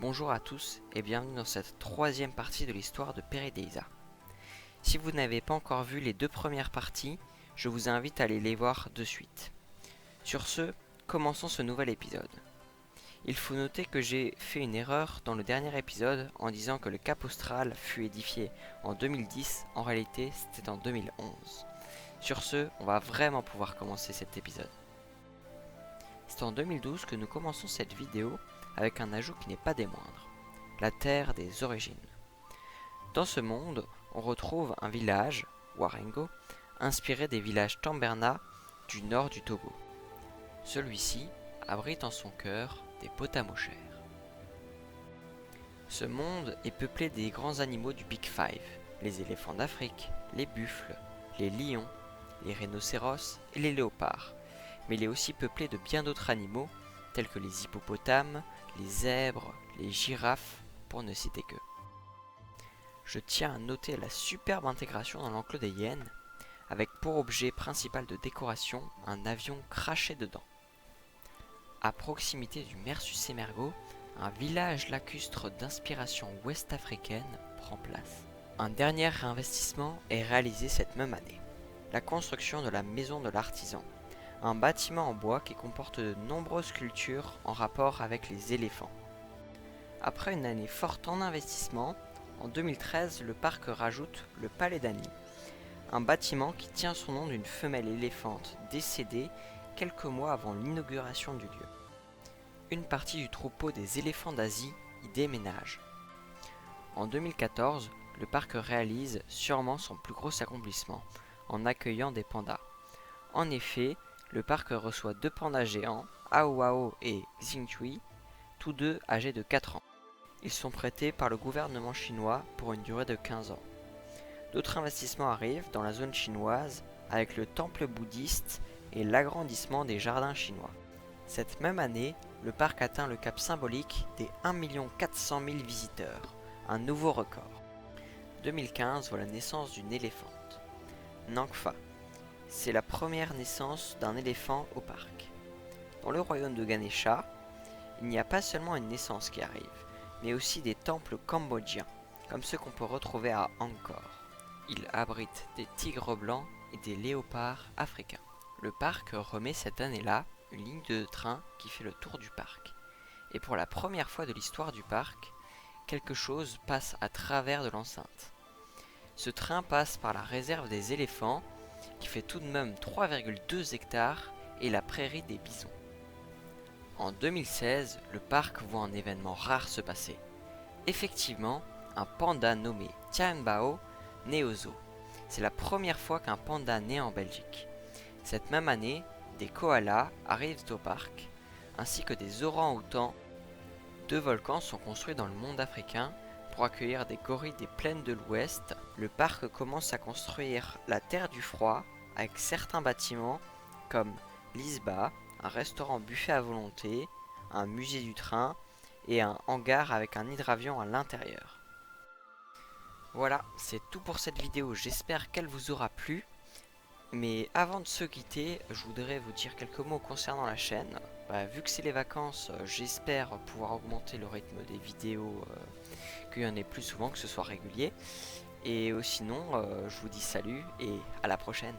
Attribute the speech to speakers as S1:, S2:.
S1: Bonjour à tous et bienvenue dans cette troisième partie de l'histoire de Perideiza. Si vous n'avez pas encore vu les deux premières parties, je vous invite à aller les voir de suite. Sur ce, commençons ce nouvel épisode. Il faut noter que j'ai fait une erreur dans le dernier épisode en disant que le Cap Austral fut édifié en 2010, en réalité c'était en 2011. Sur ce, on va vraiment pouvoir commencer cet épisode. C'est en 2012 que nous commençons cette vidéo avec un ajout qui n'est pas des moindres, la terre des origines. Dans ce monde, on retrouve un village, Warengo, inspiré des villages Tamberna du nord du Togo. Celui-ci abrite en son cœur des potamochères. Ce monde est peuplé des grands animaux du Big Five, les éléphants d'Afrique, les buffles, les lions, les rhinocéros et les léopards, mais il est aussi peuplé de bien d'autres animaux, tels que les hippopotames, les zèbres, les girafes, pour ne citer que. Je tiens à noter la superbe intégration dans l'enclos des hyènes, avec pour objet principal de décoration un avion craché dedans. À proximité du Mersus Emergo, un village lacustre d'inspiration ouest-africaine prend place. Un dernier réinvestissement est réalisé cette même année, la construction de la maison de l'artisan, un bâtiment en bois qui comporte de nombreuses sculptures en rapport avec les éléphants. Après une année forte en investissement, en 2013, le parc rajoute le Palais d'Annie, un bâtiment qui tient son nom d'une femelle éléphante décédée quelques mois avant l'inauguration du lieu. Une partie du troupeau des éléphants d'Asie y déménage. En 2014, le parc réalise sûrement son plus gros accomplissement en accueillant des pandas. En effet, le parc reçoit deux pandas géants, Aoao et Xingchui, tous deux âgés de 4 ans. Ils sont prêtés par le gouvernement chinois pour une durée de 15 ans. D'autres investissements arrivent dans la zone chinoise avec le temple bouddhiste et l'agrandissement des jardins chinois. Cette même année, le parc atteint le cap symbolique des 1 400 000 visiteurs, un nouveau record. 2015 voit la naissance d'une éléphante, Nangfa. C'est la première naissance d'un éléphant au parc. Dans le royaume de Ganesha, il n'y a pas seulement une naissance qui arrive, mais aussi des temples cambodgiens, comme ceux qu'on peut retrouver à Angkor. Il abrite des tigres blancs et des léopards africains. Le parc remet cette année-là une ligne de train qui fait le tour du parc. Et pour la première fois de l'histoire du parc, quelque chose passe à travers de l'enceinte. Ce train passe par la réserve des éléphants, qui fait tout de même 3,2 hectares, et la prairie des bisons. En 2016, le parc voit un événement rare se passer. Effectivement, un panda nommé Tianbao naît au zoo. C'est la première fois qu'un panda naît en Belgique. Cette même année, des koalas arrivent au parc, ainsi que des orang-outans. Deux volcans sont construits dans le monde africain pour accueillir des gorilles des plaines de l'Ouest. Le parc commence à construire la Terre du Froid avec certains bâtiments comme l'ISBA, un restaurant buffet à volonté, un musée du train et un hangar avec un hydravion à l'intérieur. Voilà, c'est tout pour cette vidéo, j'espère qu'elle vous aura plu. Mais avant de se quitter, je voudrais vous dire quelques mots concernant la chaîne. Vu que c'est les vacances, j'espère pouvoir augmenter le rythme des vidéos, qu'il y en ait plus souvent, que ce soit régulier. Et sinon, je vous dis salut et à la prochaine.